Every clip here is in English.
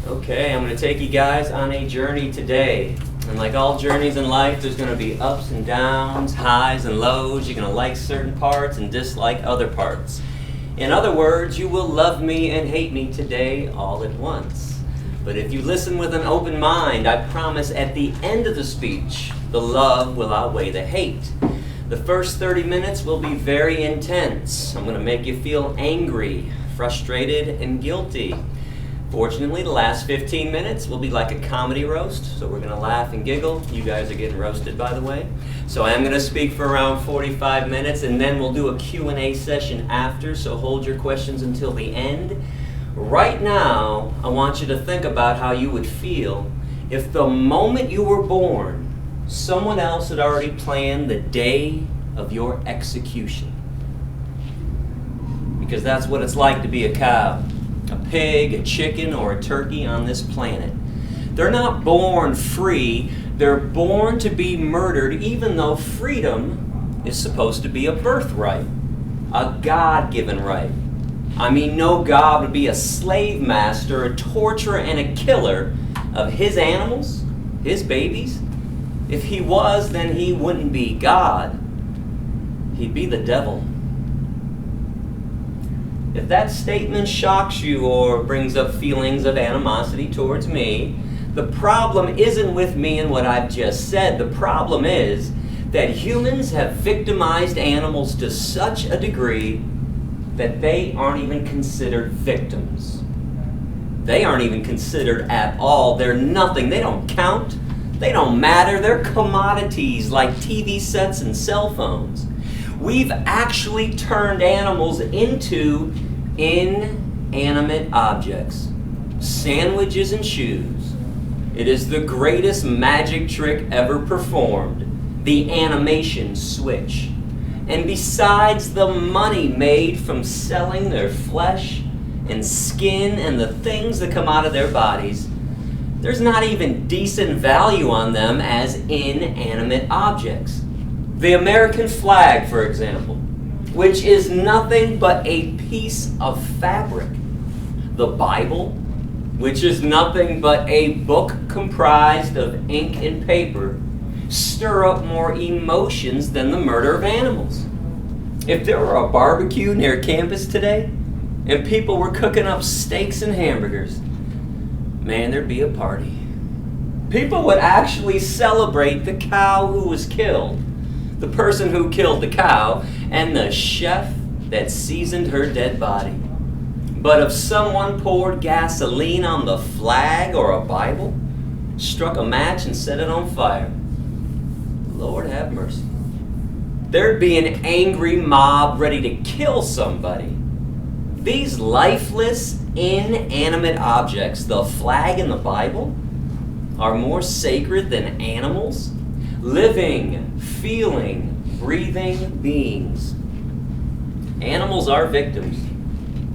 Okay, I'm going to take you guys on a journey today. And like all journeys in life, there's going to be ups and downs, highs and lows. You're going to like certain parts and dislike other parts. In other words, you will love me and hate me today all at once. But if you listen with an open mind, I promise at the end of the speech, the love will outweigh the hate. The first 30 minutes will be very intense. I'm going to make you feel angry, frustrated, and guilty. Fortunately, the last 15 minutes will be like a comedy roast, so we're going to laugh and giggle. You guys are getting roasted, by the way. So I am going to speak for around 45 minutes, and then we'll do a Q&A session after, so hold your questions until the end. Right now, I want you to think about how you would feel if the moment you were born, someone else had already planned the day of your execution. Because that's what it's like to be a cow. A pig, a chicken, or a turkey on this planet. They're not born free, they're born to be murdered, even though freedom is supposed to be a birthright, a God-given right. I mean, no God would be a slave master, a torturer, and a killer of his animals, his babies. If he was, then he wouldn't be God. He'd be the devil. If that statement shocks you or brings up feelings of animosity towards me, the problem isn't with me and what I've just said. The problem is that humans have victimized animals to such a degree that they aren't even considered victims. They aren't even considered at all. They're nothing. They don't count. They don't matter. They're commodities like TV sets and cell phones. We've actually turned animals into inanimate objects, sandwiches and shoes. It is the greatest magic trick ever performed, the animation switch. And besides the money made from selling their flesh and skin and the things that come out of their bodies, there's not even decent value on them as inanimate objects. The American flag, for example, which is nothing but a piece of fabric. The Bible, which is nothing but a book comprised of ink and paper, stir up more emotions than the murder of animals. If there were a barbecue near campus today, and people were cooking up steaks and hamburgers, man, there'd be a party. People would actually celebrate the cow who was killed, the person who killed the cow, and the chef that seasoned her dead body. But if someone poured gasoline on the flag or a Bible, struck a match and set it on fire, Lord have mercy. There'd be an angry mob ready to kill somebody. These lifeless, inanimate objects, the flag and the Bible, are more sacred than animals, living, feeling, breathing beings. Animals are victims,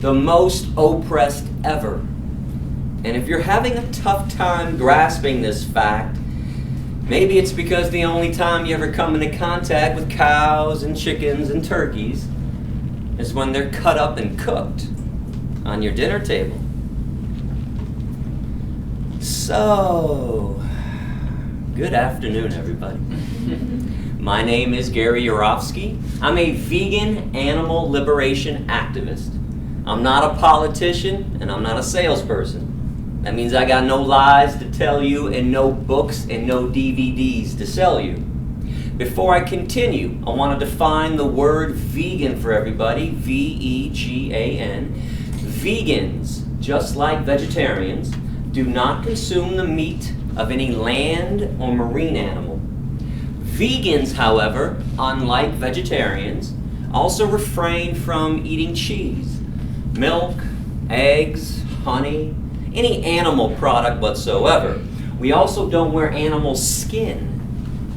the most oppressed ever. And if you're having a tough time grasping this fact, maybe it's because the only time you ever come into contact with cows and chickens and turkeys is when they're cut up and cooked on your dinner table. So, good afternoon, everybody. My name is Gary Yourofsky. I'm a vegan animal liberation activist. I'm not a politician and I'm not a salesperson. That means I got no lies to tell you and no books and no DVDs to sell you. Before I continue, I want to define the word vegan for everybody, V-E-G-A-N. Vegans, just like vegetarians, do not consume the meat of any land or marine animal. Vegans, however, unlike vegetarians, also refrain from eating cheese, milk, eggs, honey, any animal product whatsoever. We also don't wear animal skin.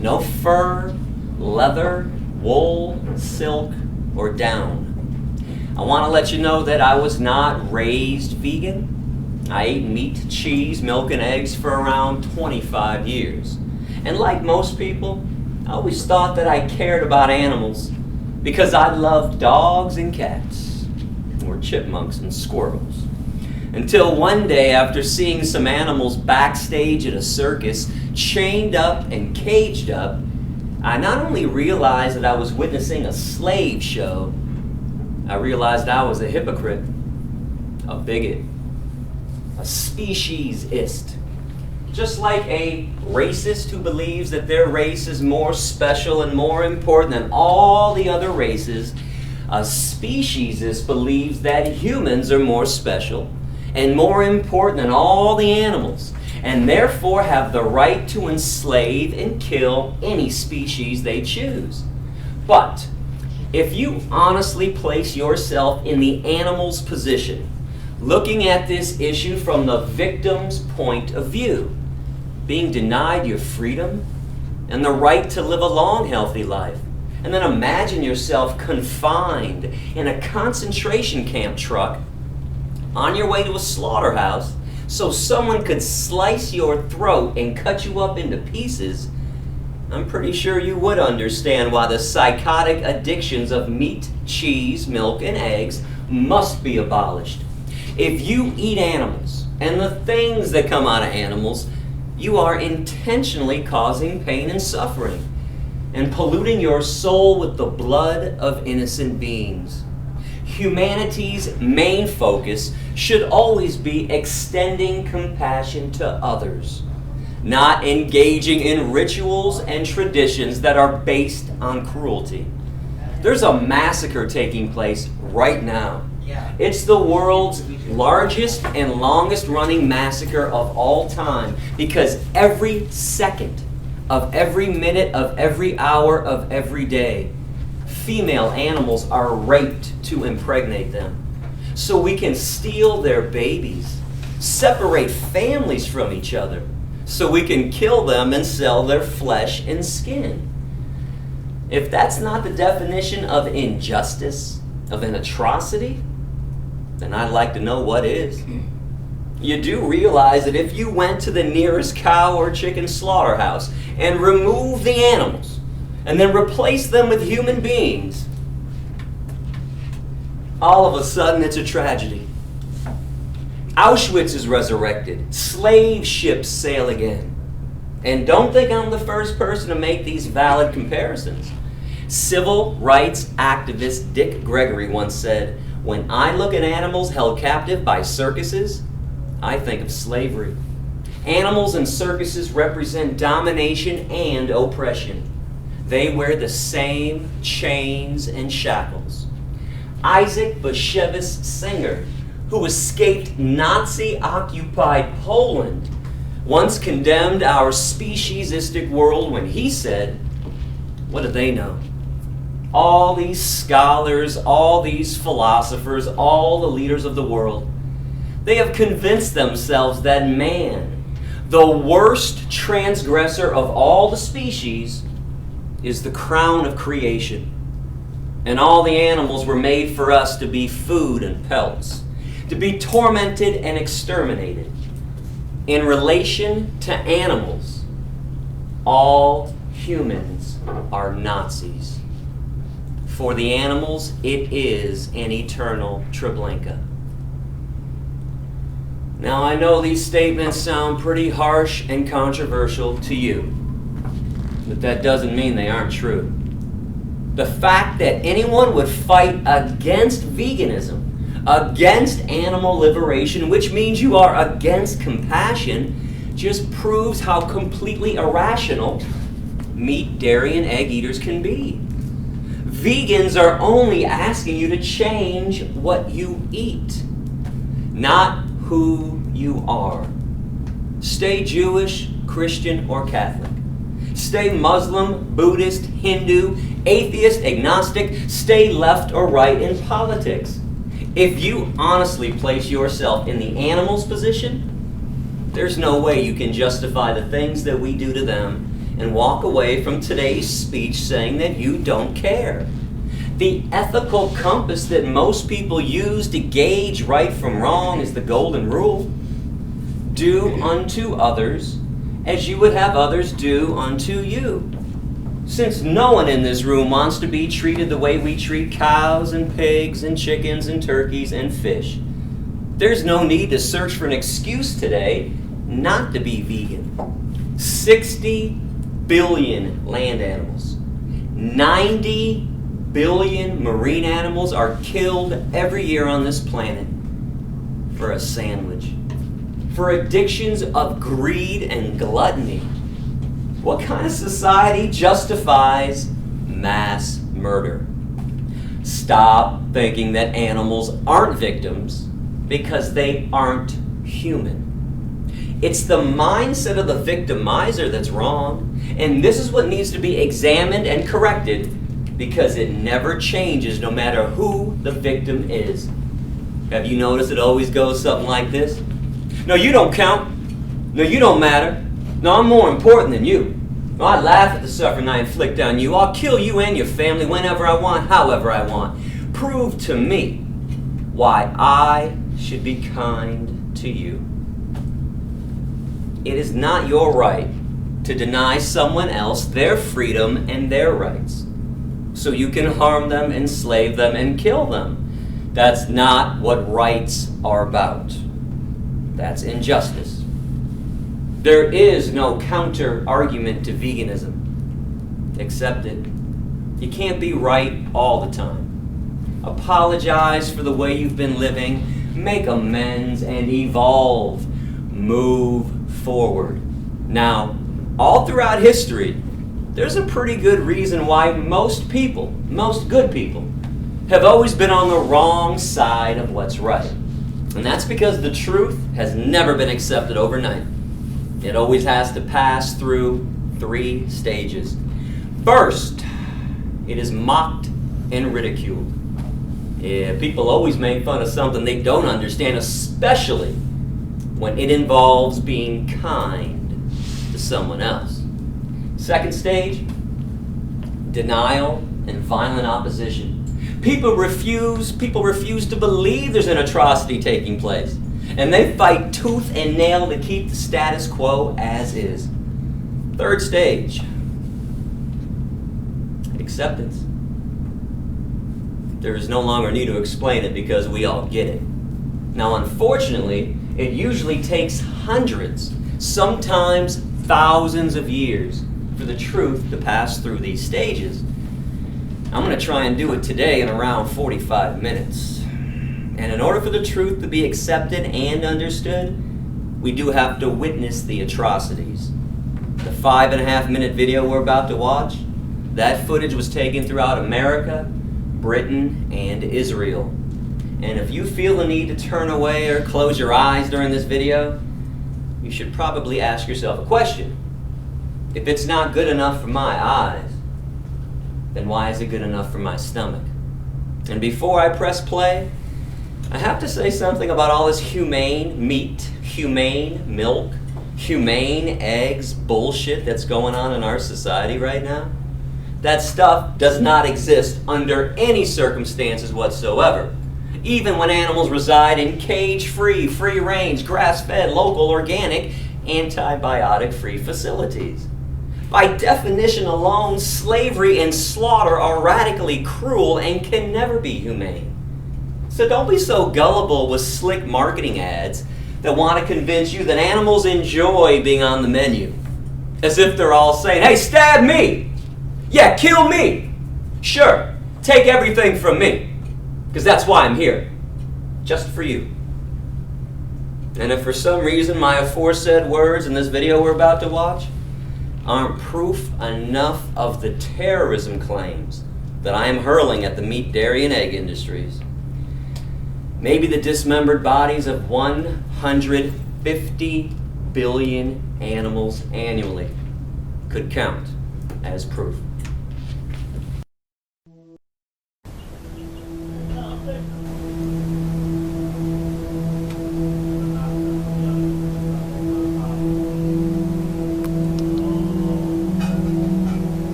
No fur, leather, wool, silk, or down. I want to let you know that I was not raised vegan. I ate meat, cheese, milk, and eggs for around 25 years. And like most people, I always thought that I cared about animals because I loved dogs and cats, or chipmunks and squirrels. Until one day, after seeing some animals backstage at a circus, chained up and caged up, I not only realized that I was witnessing a slave show, I realized I was a hypocrite, a bigot, a speciesist. Just like a racist who believes that their race is more special and more important than all the other races, a speciesist believes that humans are more special and more important than all the animals, and therefore have the right to enslave and kill any species they choose. But if you honestly place yourself in the animal's position, looking at this issue from the victim's point of view, being denied your freedom and the right to live a long, healthy life, and then imagine yourself confined in a concentration camp truck on your way to a slaughterhouse so someone could slice your throat and cut you up into pieces, I'm pretty sure you would understand why the psychotic addictions of meat, cheese, milk, and eggs must be abolished. If you eat animals and the things that come out of animals, you are intentionally causing pain and suffering and polluting your soul with the blood of innocent beings. Humanity's main focus should always be extending compassion to others, not engaging in rituals and traditions that are based on cruelty. There's a massacre taking place right now. It's the world's largest and longest running massacre of all time, because every second of every minute of every hour of every day, female animals are raped to impregnate them, so we can steal their babies, separate families from each other, so we can kill them and sell their flesh and skin. If that's not the definition of injustice, of an atrocity, then I'd like to know what is. You do realize that if you went to the nearest cow or chicken slaughterhouse and removed the animals and then replaced them with human beings, all of a sudden it's a tragedy. Auschwitz is resurrected. Slave ships sail again. And don't think I'm the first person to make these valid comparisons. Civil rights activist Dick Gregory once said, "When I look at animals held captive by circuses, I think of slavery. Animals in circuses represent domination and oppression. They wear the same chains and shackles." Isaac Bashevis Singer, who escaped Nazi-occupied Poland, once condemned our speciesistic world when he said, what do they know? All these scholars, all these philosophers, all the leaders of the world, they have convinced themselves that man, the worst transgressor of all the species, is the crown of creation. And all the animals were made for us to be food and pelts, to be tormented and exterminated. In relation to animals, all humans are Nazis. For the animals, it is an eternal Treblinka. Now, I know these statements sound pretty harsh and controversial to you, but that doesn't mean they aren't true. The fact that anyone would fight against veganism, against animal liberation, which means you are against compassion, just proves how completely irrational meat, dairy, and egg eaters can be. Vegans are only asking you to change what you eat, not who you are. Stay Jewish, Christian, or Catholic. Stay Muslim, Buddhist, Hindu, atheist, agnostic. Stay left or right in politics. If you honestly place yourself in the animal's position, there's no way you can justify the things that we do to them and walk away from today's speech saying that you don't care. The ethical compass that most people use to gauge right from wrong is the golden rule. Do unto others as you would have others do unto you. Since no one in this room wants to be treated the way we treat cows and pigs and chickens and turkeys and fish, There's no need to search for an excuse today not to be vegan. 60 billion land animals, 90 billion marine animals are killed every year on this planet for a sandwich, for addictions of greed and gluttony. What kind of society justifies mass murder? Stop thinking that animals aren't victims because they aren't human. It's the mindset of the victimizer that's wrong, and this is what needs to be examined and corrected because it never changes no matter who the victim is. Have you noticed it always goes something like this? No, you don't count. No, you don't matter. No, I'm more important than you. No, I laugh at the suffering I inflict on you. I'll kill you and your family whenever I want, however I want. Prove to me why I should be kind to you. It is not your right to deny someone else their freedom and their rights, so you can harm them, enslave them, and kill them. That's not what rights are about. That's injustice. There is no counter-argument to veganism. Accept it. You can't be right all the time. Apologize for the way you've been living, make amends, and evolve. Move forward. Now, all throughout history, there's a pretty good reason why most people, most good people, have always been on the wrong side of what's right. And that's because the truth has never been accepted overnight. It always has to pass through 3 stages. First, it is mocked and ridiculed. Yeah, people always make fun of something they don't understand, especially when it involves being kind to someone else. Second stage, denial and violent opposition. People refuse to believe there's an atrocity taking place, and they fight tooth and nail to keep the status quo as is. Third stage, acceptance. There is no longer need to explain it because we all get it. Now, unfortunately, it usually takes hundreds, sometimes thousands of years for the truth to pass through these stages. I'm going to try and do it today in around 45 minutes. And in order for the truth to be accepted and understood, we do have to witness the atrocities. The 5.5-minute video we're about to watch, that footage was taken throughout America, Britain, and Israel. And if you feel the need to turn away or close your eyes during this video, you should probably ask yourself a question. If it's not good enough for my eyes, then why is it good enough for my stomach? And before I press play, I have to say something about all this humane meat, humane milk, humane eggs bullshit that's going on in our society right now. That stuff does not exist under any circumstances whatsoever. Even when animals reside in cage-free, free-range, grass-fed, local, organic, antibiotic-free facilities. By definition alone, slavery and slaughter are radically cruel and can never be humane. So don't be so gullible with slick marketing ads that want to convince you that animals enjoy being on the menu. As if they're all saying, hey, stab me! Yeah, kill me! Sure, take everything from me. Because that's why I'm here. Just for you. And if for some reason my aforesaid words in this video we're about to watch aren't proof enough of the terrorism claims that I am hurling at the meat, dairy, and egg industries, maybe the dismembered bodies of 150 billion animals annually could count as proof.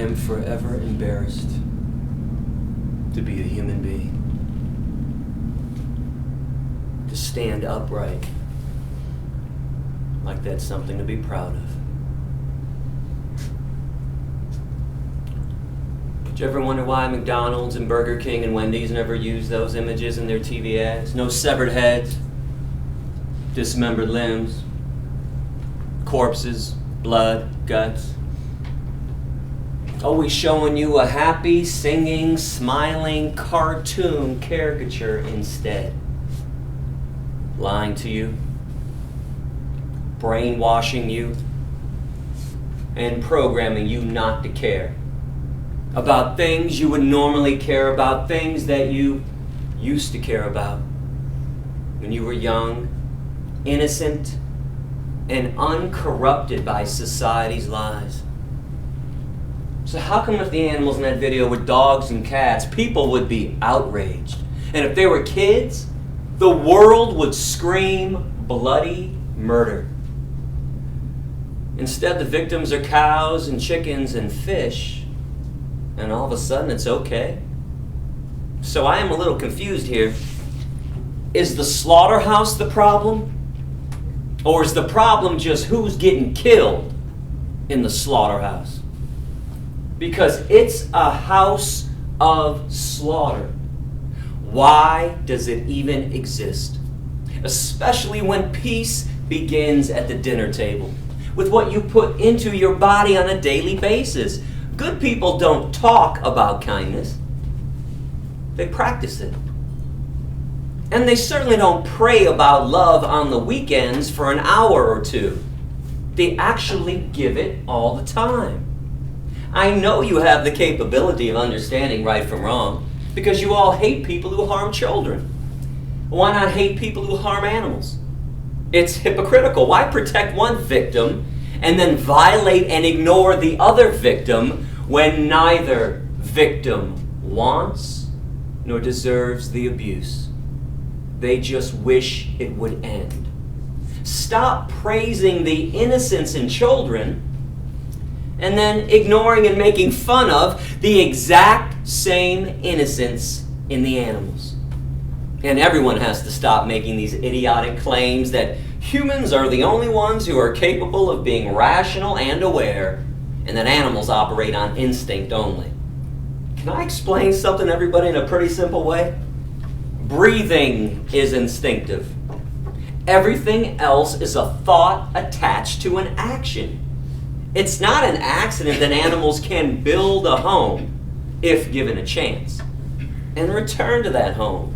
am forever embarrassed to be a human being. To stand upright like that's something to be proud of. Did you ever wonder why McDonald's and Burger King and Wendy's never use those images in their TV ads? No severed heads, dismembered limbs, corpses, blood, guts. Always showing you a happy, singing, smiling cartoon caricature instead. Lying to you, brainwashing you, and programming you not to care about things you would normally care about, things that you used to care about when you were young, innocent, and uncorrupted by society's lies. So how come if the animals in that video were dogs and cats, people would be outraged? And if they were kids, the world would scream bloody murder. Instead, the victims are cows and chickens and fish, and all of a sudden it's okay. So I am a little confused here. Is the slaughterhouse the problem? Or is the problem just who's getting killed in the slaughterhouse? Because it's a house of slaughter. Why does it even exist? Especially when peace begins at the dinner table, with what you put into your body on a daily basis. Good people don't talk about kindness. They practice it. And they certainly don't pray about love on the weekends for an hour or two. They actually give it all the time. I know you have the capability of understanding right from wrong, because you all hate people who harm children. Why not hate people who harm animals? It's hypocritical. Why protect one victim and then violate and ignore the other victim when neither victim wants nor deserves the abuse? They just wish it would end. Stop praising the innocence in children and then ignoring and making fun of the exact same innocence in the animals. And everyone has to stop making these idiotic claims that humans are the only ones who are capable of being rational and aware, and that animals operate on instinct only. Can I explain something to everybody in a pretty simple way? Breathing is instinctive. Everything else is a thought attached to an action. It's not an accident that animals can build a home, if given a chance, and return to that home.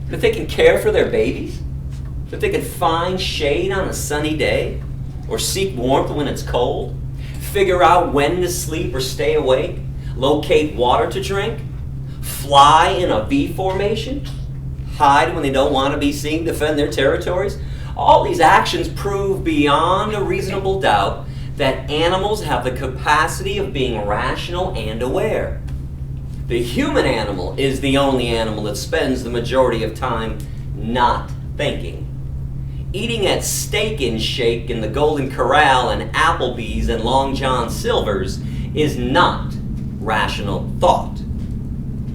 That they can care for their babies, that they can find shade on a sunny day, or seek warmth when it's cold, figure out when to sleep or stay awake, locate water to drink, fly in a V formation, hide when they don't want to be seen, defend their territories. All these actions prove beyond a reasonable doubt that animals have the capacity of being rational and aware. The human animal is the only animal that spends the majority of time not thinking. Eating at Steak and Shake in the Golden Corral and Applebee's and Long John Silver's is not rational thought.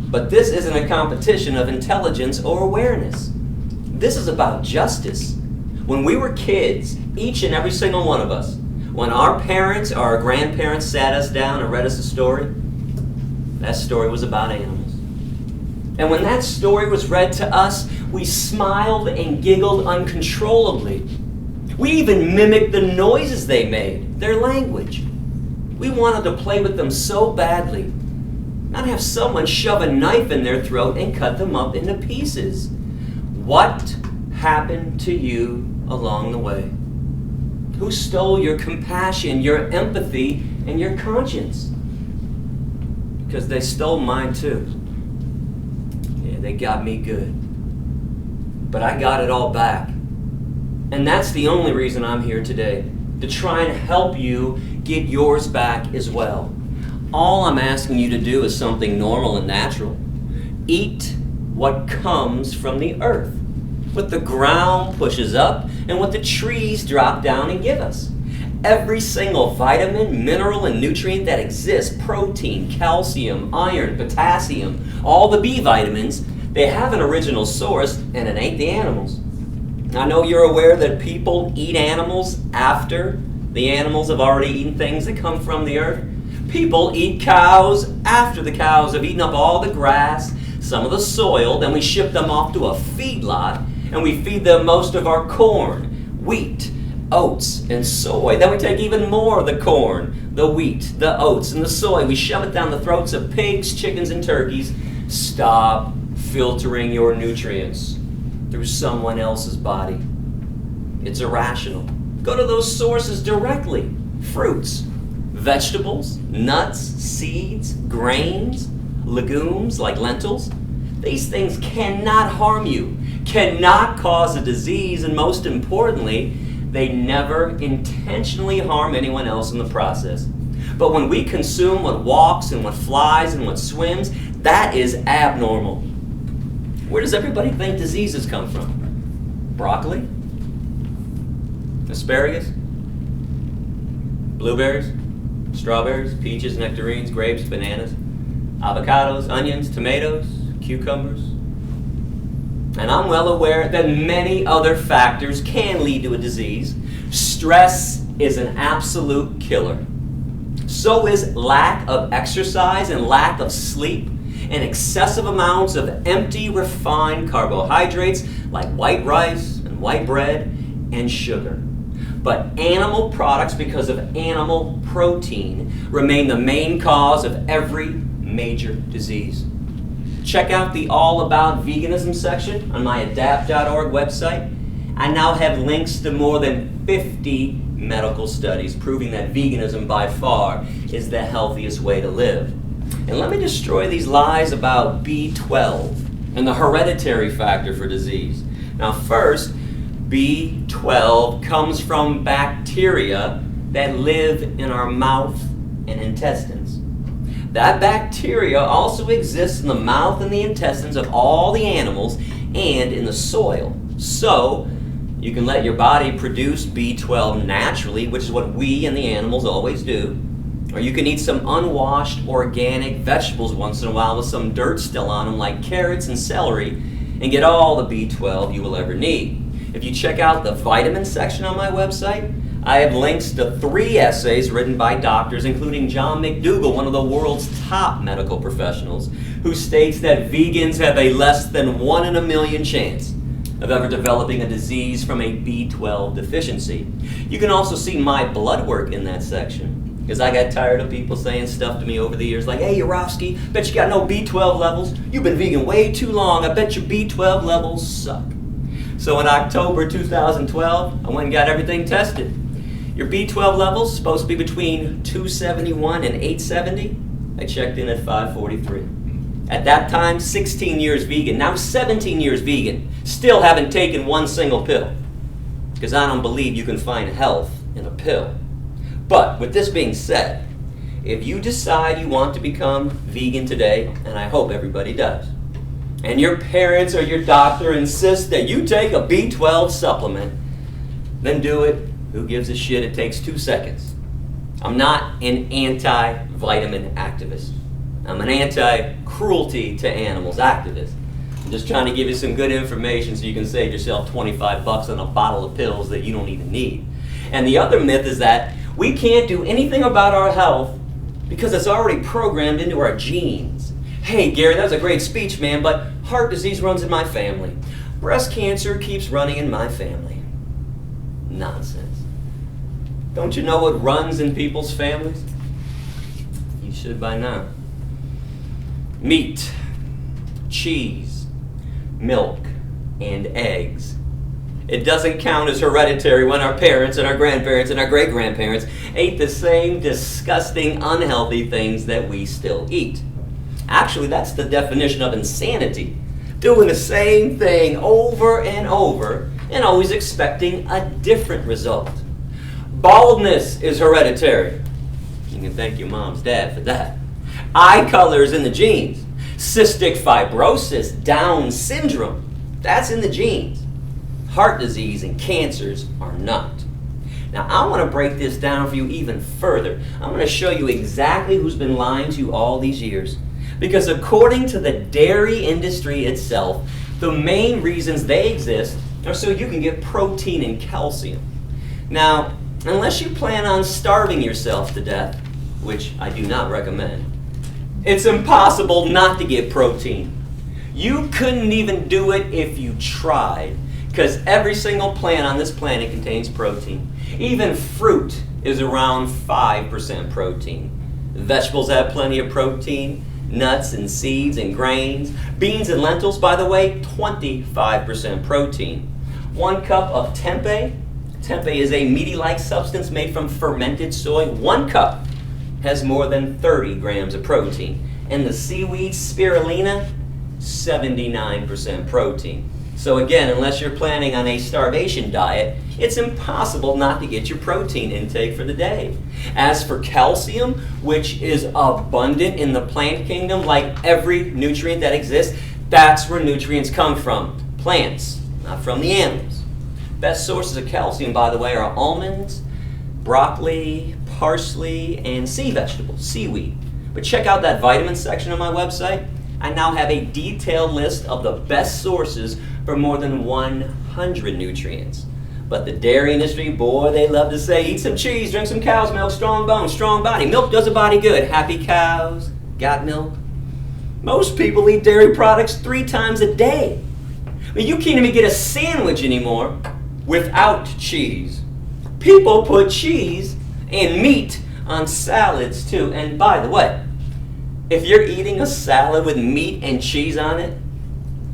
But this isn't a competition of intelligence or awareness. This is about justice. When we were kids, each and every single one of us, when our parents or our grandparents sat us down and read us a story, that story was about animals. And when that story was read to us, we smiled and giggled uncontrollably. We even mimicked the noises they made, their language. We wanted to play with them so badly, not have someone shove a knife in their throat and cut them up into pieces. What happened to you along the way? Who stole your compassion, your empathy, and your conscience? Because they stole mine too. Yeah, they got me good. But I got it all back. And that's the only reason I'm here today, to try and help you get yours back as well. All I'm asking you to do is something normal and natural. Eat what comes from the earth, what the ground pushes up and what the trees drop down and give us. Every single vitamin, mineral, and nutrient that exists, protein, calcium, iron, potassium, all the B vitamins, they have an original source, and it ain't the animals. I know you're aware that people eat animals after the animals have already eaten things that come from the earth. People eat cows after the cows have eaten up all the grass, some of the soil, then we ship them off to a feedlot, and we feed them most of our corn, wheat, oats, and soy. Then we take even more of the corn, the wheat, the oats, and the soy. We shove it down the throats of pigs, chickens, and turkeys. Stop filtering your nutrients through someone else's body. It's irrational. Go to those sources directly. Fruits, vegetables, nuts, seeds, grains, legumes like lentils. These things cannot harm you, cannot cause a disease, and most importantly, they never intentionally harm anyone else in the process. But when we consume what walks and what flies and what swims, that is abnormal. Where does everybody think diseases come from? Broccoli? Asparagus? Blueberries? Strawberries? Peaches, nectarines, grapes, bananas? Avocados, onions, tomatoes, cucumbers? And I'm well aware that many other factors can lead to a disease. Stress is an absolute killer. So is lack of exercise and lack of sleep and excessive amounts of empty, refined carbohydrates like white rice and white bread and sugar. But animal products, because of animal protein, remain the main cause of every major disease. Check out the All About Veganism section on my ADAPTT.org website. I now have links to more than 50 medical studies proving that veganism by far is the healthiest way to live. And let me destroy these lies about B12 and the hereditary factor for disease. Now first, B12 comes from bacteria that live in our mouth and intestines. That bacteria also exists in the mouth and the intestines of all the animals and in the soil. So, you can let your body produce B12 naturally, which is what we and the animals always do. Or you can eat some unwashed organic vegetables once in a while with some dirt still on them, like carrots and celery, and get all the B12 you will ever need. If you check out the vitamin section on my website, I have links to 3 essays written by doctors, including John McDougall, one of the world's top medical professionals, who states that vegans have a less than 1 in a million chance of ever developing a disease from a B12 deficiency. You can also see my blood work in that section, because I got tired of people saying stuff to me over the years like, "Hey, Yourofsky, bet you got no B12 levels. You've been vegan way too long. I bet your B12 levels suck." So in October 2012, I went and got everything tested. Your B12 levels supposed to be between 271 and 870. I checked in at 543. At that time, 16 years vegan. Now 17 years vegan. Still haven't taken one single pill, because I don't believe you can find health in a pill. But with this being said, if you decide you want to become vegan today, and I hope everybody does, and your parents or your doctor insist that you take a B12 supplement, then do it. Who gives a shit? It takes 2 seconds. I'm not an anti-vitamin activist. I'm an anti-cruelty to animals activist. I'm just trying to give you some good information so you can save yourself $25 on a bottle of pills that you don't even need. And the other myth is that we can't do anything about our health because it's already programmed into our genes. Hey, Gary, that was a great speech, man, but heart disease runs in my family. Breast cancer keeps running in my family. Nonsense. Don't you know what runs in people's families? You should by now. Meat, cheese, milk, and eggs. It doesn't count as hereditary when our parents and our grandparents and our great-grandparents ate the same disgusting, unhealthy things that we still eat. Actually, that's the definition of insanity. Doing the same thing over and over and always expecting a different result. Baldness is hereditary. You can thank your mom's dad for that. Eye color is in the genes. Cystic fibrosis, Down syndrome, that's in the genes. Heart disease and cancers are not. Now, I want to break this down for you even further. I'm going to show you exactly who's been lying to you all these years. Because according to the dairy industry itself, the main reasons they exist are so you can get protein and calcium. Now, unless you plan on starving yourself to death, which I do not recommend, it's impossible not to get protein. You couldn't even do it if you tried, because every single plant on this planet contains protein. Even fruit is around 5% protein. Vegetables have plenty of protein, nuts and seeds and grains. Beans and lentils, by the way, 25% protein. 1 cup of tempeh is a meaty-like substance made from fermented soy. 1 cup has more than 30 grams of protein. And the seaweed spirulina, 79% protein. So again, unless you're planning on a starvation diet, it's impossible not to get your protein intake for the day. As for calcium, which is abundant in the plant kingdom, like every nutrient that exists, that's where nutrients come from. Plants, not from the animals. Best sources of calcium, by the way, are almonds, broccoli, parsley, and sea vegetables, seaweed. But check out that vitamin section on my website. I now have a detailed list of the best sources for more than 100 nutrients. But the dairy industry, boy, they love to say, eat some cheese, drink some cow's milk, strong bones, strong body. Milk does a body good. Happy cows, got milk. Most people eat dairy products 3 times a day. I mean, you can't even get a sandwich anymore without cheese. People put cheese and meat on salads too. And by the way, if you're eating a salad with meat and cheese on it,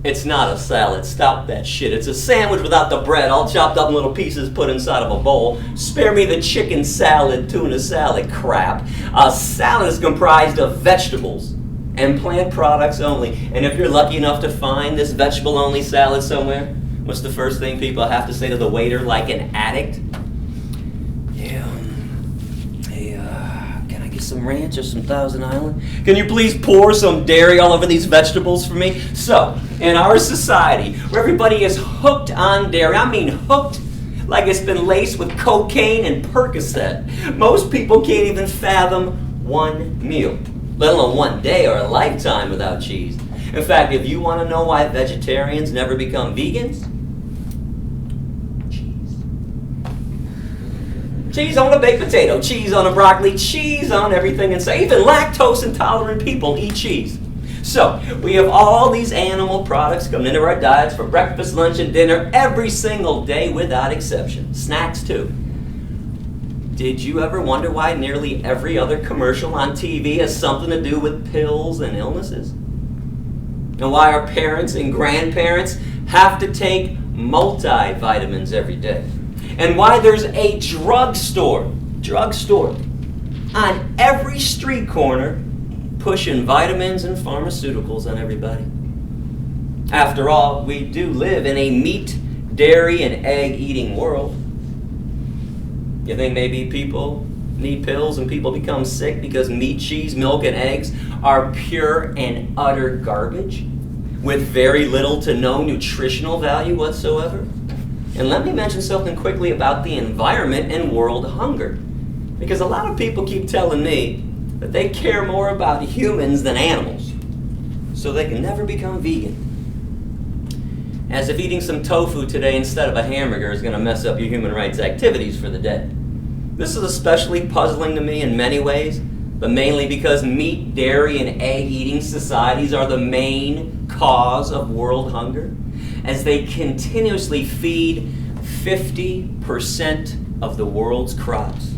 it's not a salad. Stop that shit. It's a sandwich without the bread, all chopped up in little pieces put inside of a bowl. Spare me the chicken salad, tuna salad crap. A salad is comprised of vegetables and plant products only. And if you're lucky enough to find this vegetable-only salad somewhere, what's the first thing people have to say to the waiter like an addict? Some ranch or some Thousand Island? Can you please pour some dairy all over these vegetables for me? So, in our society, where everybody is hooked on dairy, I mean hooked like it's been laced with cocaine and Percocet, most people can't even fathom one meal, let alone one day or a lifetime without cheese. In fact, if you want to know why vegetarians never become vegans, cheese on a baked potato, cheese on a broccoli, cheese on everything, and so even lactose intolerant people eat cheese. So, we have all these animal products coming into our diets for breakfast, lunch, and dinner every single day without exception. Snacks too. Did you ever wonder why nearly every other commercial on TV has something to do with pills and illnesses? And why our parents and grandparents have to take multivitamins every day? And why there's a drugstore on every street corner pushing vitamins and pharmaceuticals on everybody. After all, we do live in a meat, dairy, and egg-eating world. You think maybe people need pills and people become sick because meat, cheese, milk, and eggs are pure and utter garbage with very little to no nutritional value whatsoever? And let me mention something quickly about the environment and world hunger. Because a lot of people keep telling me that they care more about humans than animals, so they can never become vegan. As if eating some tofu today instead of a hamburger is going to mess up your human rights activities for the day. This is especially puzzling to me in many ways, but mainly because meat, dairy, and egg-eating societies are the main cause of world hunger, as they continuously feed 50% of the world's crops.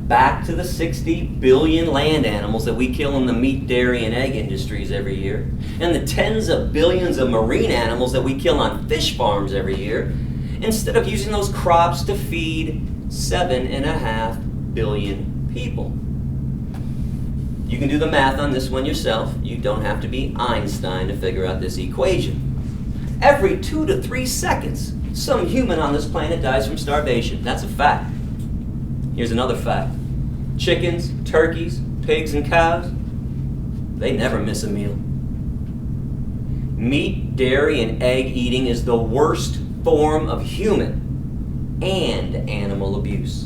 Back to the 60 billion land animals that we kill in the meat, dairy, and egg industries every year, and the tens of billions of marine animals that we kill on fish farms every year, instead of using those crops to feed 7.5 billion people. You can do the math on this one yourself. You don't have to be Einstein to figure out this equation. Every 2 to 3 seconds, some human on this planet dies from starvation. That's a fact. Here's another fact. Chickens, turkeys, pigs, and cows, they never miss a meal. Meat, dairy, and egg eating is the worst form of human and animal abuse.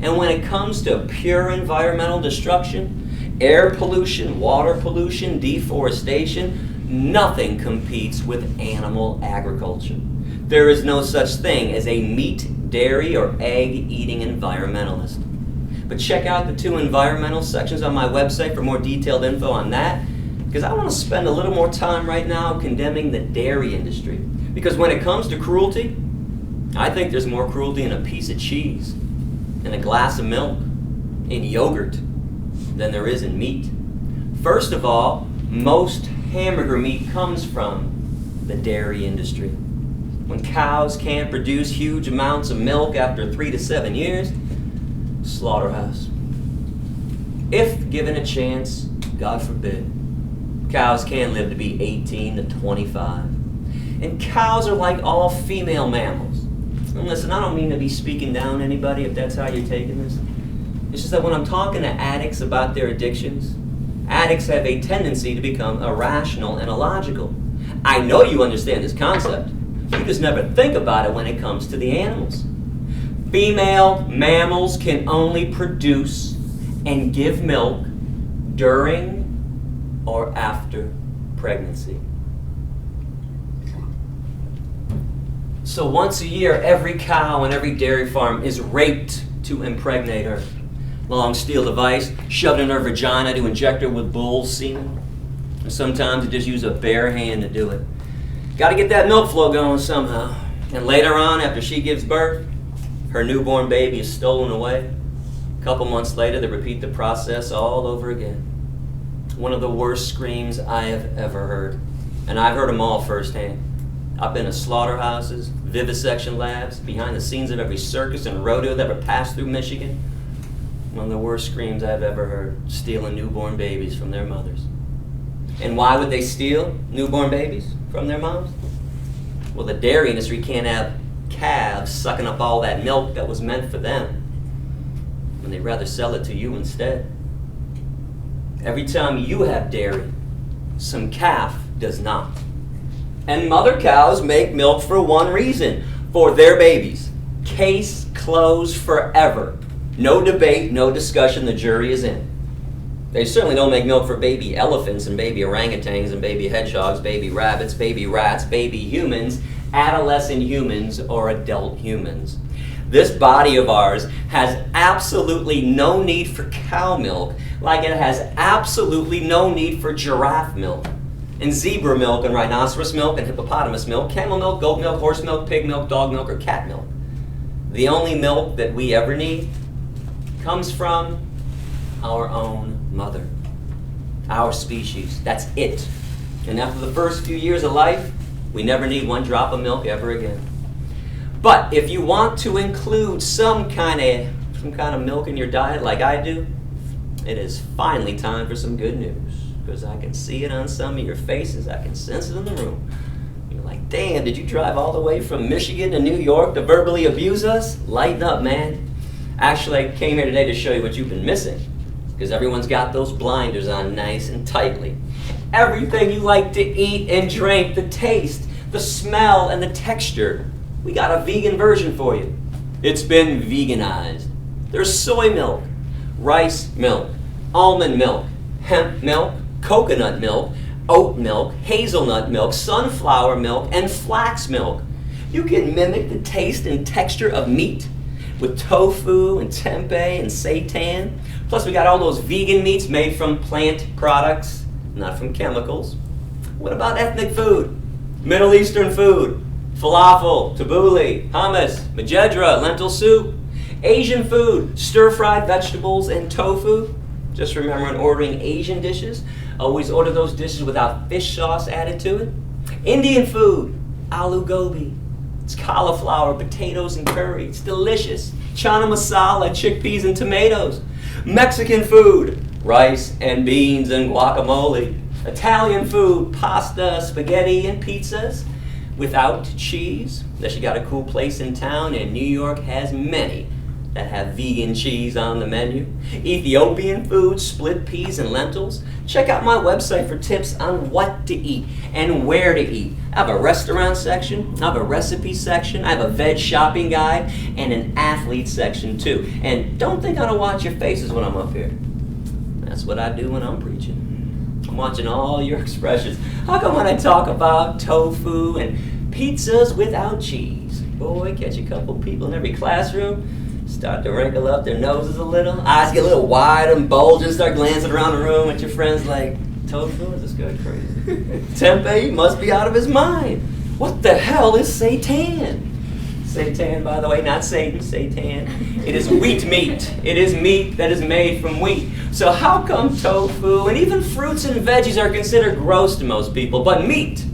And when it comes to pure environmental destruction, air pollution, water pollution, deforestation, nothing competes with animal agriculture. There is no such thing as a meat, dairy, or egg-eating environmentalist. But check out the 2 environmental sections on my website for more detailed info on that, because I want to spend a little more time right now condemning the dairy industry. Because when it comes to cruelty, I think there's more cruelty in a piece of cheese, in a glass of milk, in yogurt, than there is in meat. First of all, most hamburger meat comes from the dairy industry. When cows can't produce huge amounts of milk after 3 to 7 years, slaughterhouse. If given a chance, God forbid, cows can live to be 18 to 25. And cows are like all female mammals. And listen, I don't mean to be speaking down anybody if that's how you're taking this. It's just that when I'm talking to addicts about their addictions, addicts have a tendency to become irrational and illogical. I know you understand this concept. You just never think about it when it comes to the animals. Female mammals can only produce and give milk during or after pregnancy. So once a year, every cow in every dairy farm is raped to impregnate her. Long steel device shoved in her vagina to inject her with bull semen. And sometimes they just use a bare hand to do it. Got to get that milk flow going somehow. And later on, after she gives birth, her newborn baby is stolen away. A couple months later, they repeat the process all over again. One of the worst screams I have ever heard. And I've heard them all firsthand. I've been to slaughterhouses, vivisection labs, behind the scenes of every circus and rodeo that ever passed through Michigan. One of the worst screams I've ever heard, stealing newborn babies from their mothers. And why would they steal newborn babies from their moms? Well, the dairy industry can't have calves sucking up all that milk that was meant for them, when they'd rather sell it to you instead. Every time you have dairy, some calf does not. And mother cows make milk for one reason, for their babies. Case closed forever. No debate, no discussion, the jury is in. They certainly don't make milk for baby elephants and baby orangutans and baby hedgehogs, baby rabbits, baby rats, baby humans, adolescent humans, or adult humans. This body of ours has absolutely no need for cow milk, like it has absolutely no need for giraffe milk, and zebra milk, and rhinoceros milk, and hippopotamus milk, camel milk, goat milk, horse milk, pig milk, dog milk, or cat milk. The only milk that we ever need comes from our own mother, our species. That's it. And after the first few years of life, we never need one drop of milk ever again. But if you want to include some kind of milk in your diet like I do, it is finally time for some good news, because I can see it on some of your faces. I can sense it in the room. You're like, damn, did you drive all the way from Michigan to New York to verbally abuse us? Lighten up, man. Actually, I came here today to show you what you've been missing, because everyone's got those blinders on nice and tightly. Everything you like to eat and drink, the taste, the smell, and the texture, we got a vegan version for you. It's been veganized. There's soy milk, rice milk, almond milk, hemp milk, coconut milk, oat milk, hazelnut milk, sunflower milk, and flax milk. You can mimic the taste and texture of meat with tofu and tempeh and seitan. Plus we got all those vegan meats made from plant products, not from chemicals. What about ethnic food? Middle Eastern food, falafel, tabbouleh, hummus, majedra, lentil soup. Asian food, stir-fried vegetables and tofu. Just remember, when ordering Asian dishes, always order those dishes without fish sauce added to it. Indian food, aloo gobi. It's cauliflower, potatoes, and curry. It's delicious. Chana masala, chickpeas, and tomatoes. Mexican food, rice and beans and guacamole. Italian food, pasta, spaghetti, and pizzas without cheese, unless you got a cool place in town, and New York has many that have vegan cheese on the menu, Ethiopian food, split peas and lentils. Check out my website for tips on what to eat and where to eat. I have a restaurant section, I have a recipe section, I have a veg shopping guide, and an athlete section too. And don't think I don't watch your faces when I'm up here. That's what I do when I'm preaching. I'm watching all your expressions. How come when I talk about tofu and pizzas without cheese, boy, catch a couple people in every classroom, start to wrinkle up their noses a little, eyes get a little wide and bulging, start glancing around the room at your friends like, tofu, is this guy crazy? Tempeh must be out of his mind. What the hell is seitan? Seitan, by the way, not Satan, seitan. It is wheat meat. It is meat that is made from wheat. So how come tofu and even fruits and veggies are considered gross to most people, but meat?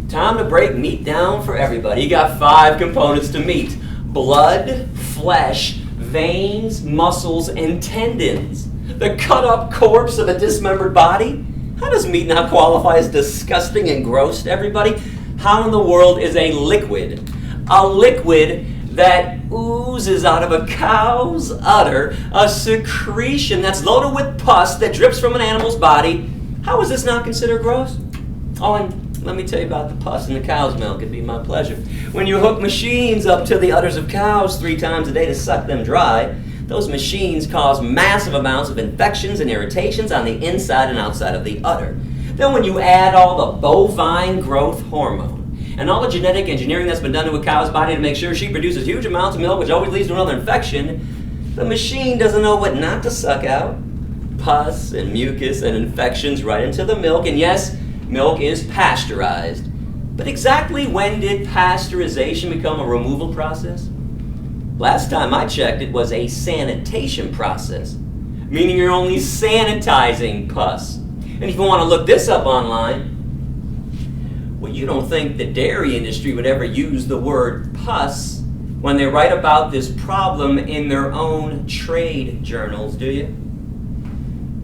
Time to break meat down for everybody. You got 5 components to meat: blood, flesh, veins, muscles, and tendons. The cut-up corpse of a dismembered body? How does meat not qualify as disgusting and gross to everybody? How in the world is a liquid that oozes out of a cow's udder, a secretion that's loaded with pus that drips from an animal's body, how is this not considered gross? Oh, and let me tell you about the pus in the cow's milk. It'd be my pleasure. When you hook machines up to the udders of cows 3 times a day to suck them dry, those machines cause massive amounts of infections and irritations on the inside and outside of the udder. Then when you add all the bovine growth hormone and all the genetic engineering that's been done to a cow's body to make sure she produces huge amounts of milk, which always leads to another infection, the machine doesn't know what not to suck out. Pus and mucus and infections right into the milk. And yes, milk is pasteurized. But exactly when did pasteurization become a removal process? Last time I checked, it was a sanitation process, meaning you're only sanitizing pus. And if you want to look this up online, well, you don't think the dairy industry would ever use the word pus when they write about this problem in their own trade journals, do you?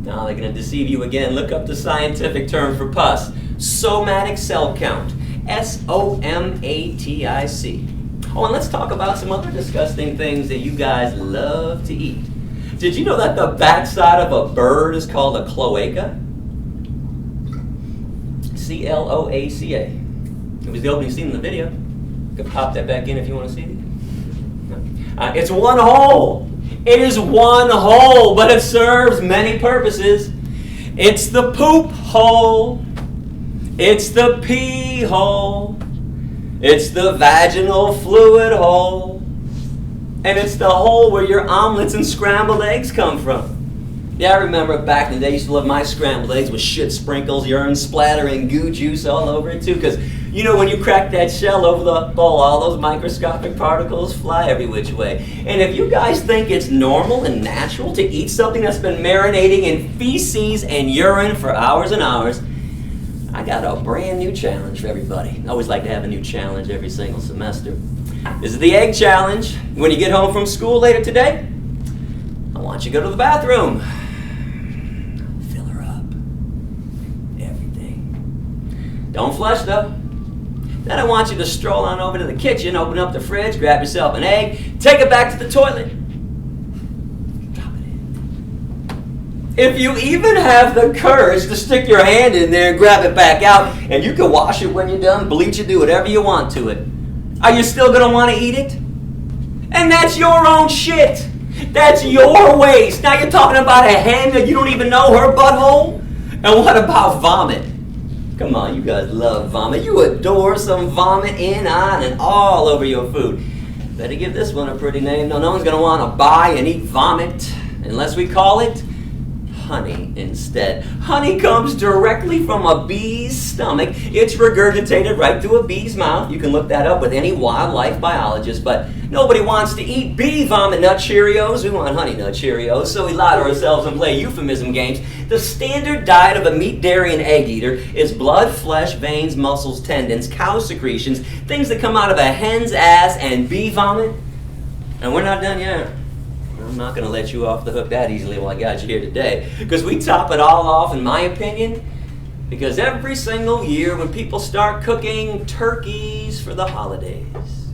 Now they're going to deceive you again. Look up the scientific term for pus. Somatic cell count. S-O-M-A-T-I-C. Oh, and let's talk about some other disgusting things that you guys love to eat. Did you know that the backside of a bird is called a cloaca? C-L-O-A-C-A. It was the opening scene in the video. You can pop that back in if you want to see it. It's one hole. It is one hole, but it serves many purposes. It's the poop hole. It's the pee hole. It's the vaginal fluid hole. And it's the hole where your omelets and scrambled eggs come from. Yeah, I remember back in the day, I used to love my scrambled eggs with shit sprinkles, urine splatter, and goo juice all over it too. Because, you know, when you crack that shell over the bowl, all those microscopic particles fly every which way. And if you guys think it's normal and natural to eat something that's been marinating in feces and urine for hours and hours, I got a brand new challenge for everybody. I always like to have a new challenge every single semester. This is the egg challenge. When you get home from school later today, I want you to go to the bathroom. Fill her up. Everything. Don't flush though. Then I want you to stroll on over to the kitchen, open up the fridge, grab yourself an egg, take it back to the toilet. Drop it in. If you even have the courage to stick your hand in there and grab it back out, and you can wash it when you're done, bleach it, do whatever you want to it, are you still going to want to eat it? And that's your own shit. That's your waste. Now you're talking about a hen that you don't even know her butthole? And what about vomit? Come on, you guys love vomit. You adore some vomit in, on, and all over your food. Better give this one a pretty name. No one's going to want to buy and eat vomit unless we call it honey instead. Honey comes directly from a bee's stomach. It's regurgitated right through a bee's mouth. You can look that up with any wildlife biologist, but nobody wants to eat bee vomit nut Cheerios. We want honey nut Cheerios, so we lie to ourselves and play euphemism games. The standard diet of a meat, dairy, and egg eater is blood, flesh, veins, muscles, tendons, cow secretions, things that come out of a hen's ass, and bee vomit. And we're not done yet. I'm not going to let you off the hook that easily while I got you here today, because we top it all off, in my opinion, because every single year when people start cooking turkeys for the holidays,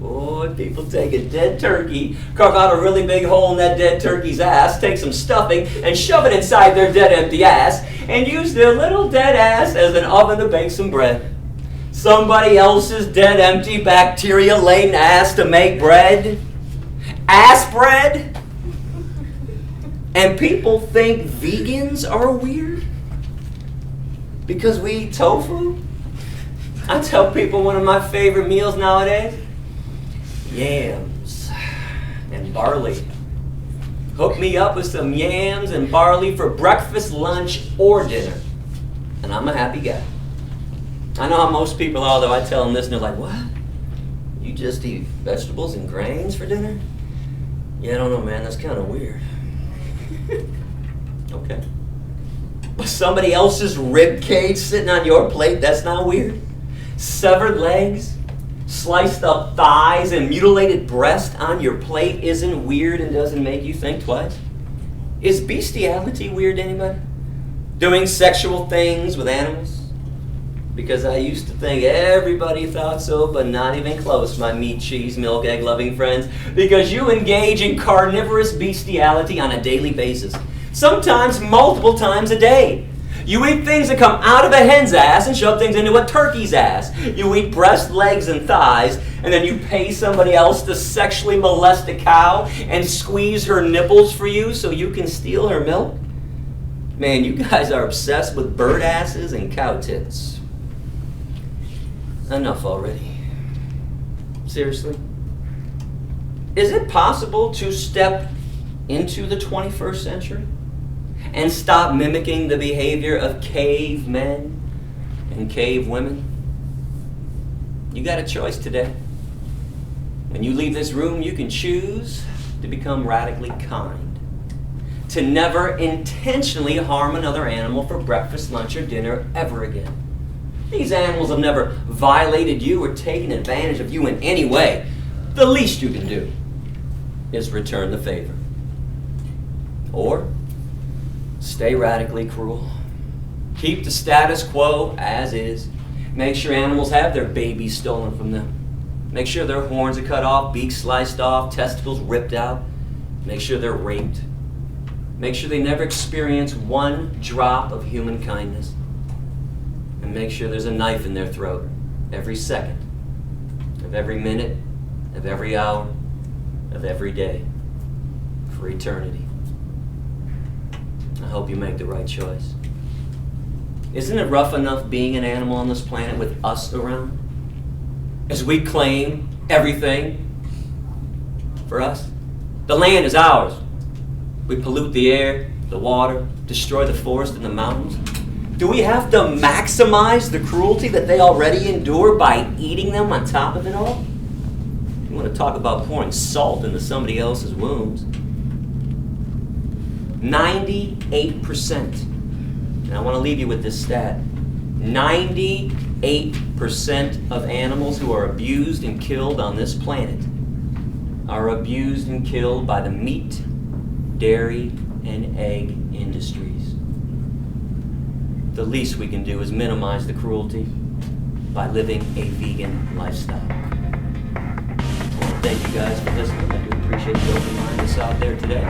Boy, people take a dead turkey, carve out a really big hole in that dead turkey's ass, take some stuffing, and shove it inside their dead empty ass, and use their little dead ass as an oven to bake some bread. Somebody else's dead empty bacteria-laden ass to make bread. Ass bread? And people think vegans are weird because we eat tofu? I tell people one of my favorite meals nowadays, yams and barley. Hook me up with some yams and barley for breakfast, lunch, or dinner, and I'm a happy guy. I know how most people are, though. I tell them this, and they're like, what? You just eat vegetables and grains for dinner? Yeah, I don't know, man. That's kind of weird. Okay. But somebody else's rib cage sitting on your plate, that's not weird? Severed legs, sliced up thighs, and mutilated breast on your plate isn't weird and doesn't make you think twice? Is bestiality weird to anybody? Doing sexual things with animals? Because I used to think everybody thought so, but not even close, my meat, cheese, milk, egg-loving friends, because you engage in carnivorous bestiality on a daily basis, sometimes multiple times a day. You eat things that come out of a hen's ass and shove things into a turkey's ass. You eat breast, legs, and thighs, and then you pay somebody else to sexually molest a cow and squeeze her nipples for you so you can steal her milk? Man, you guys are obsessed with bird asses and cow tits. Enough already. Seriously? Is it possible to step into the 21st century and stop mimicking the behavior of cavemen and cave women? You got a choice today. When you leave this room, you can choose to become radically kind, to never intentionally harm another animal for breakfast, lunch, or dinner ever again. These animals have never violated you or taken advantage of you in any way. The least you can do is return the favor. Or stay radically cruel. Keep the status quo as is. Make sure animals have their babies stolen from them. Make sure their horns are cut off, beaks sliced off, testicles ripped out. Make sure they're raped. Make sure they never experience one drop of human kindness. And make sure there's a knife in their throat every second of every minute, of every hour, of every day, for eternity. I hope you make the right choice. Isn't it rough enough being an animal on this planet with us around? As we claim everything for us. The land is ours. We pollute the air, the water, destroy the forest and the mountains. Do we have to maximize the cruelty that they already endure by eating them on top of it all? You want to talk about pouring salt into somebody else's wounds? 98%, and I want to leave you with this stat, 98% of animals who are abused and killed on this planet are abused and killed by the meat, dairy, and egg industries. The least we can do is minimize the cruelty by living a vegan lifestyle. I want to thank you guys for listening. I do appreciate the open mind that's out there today.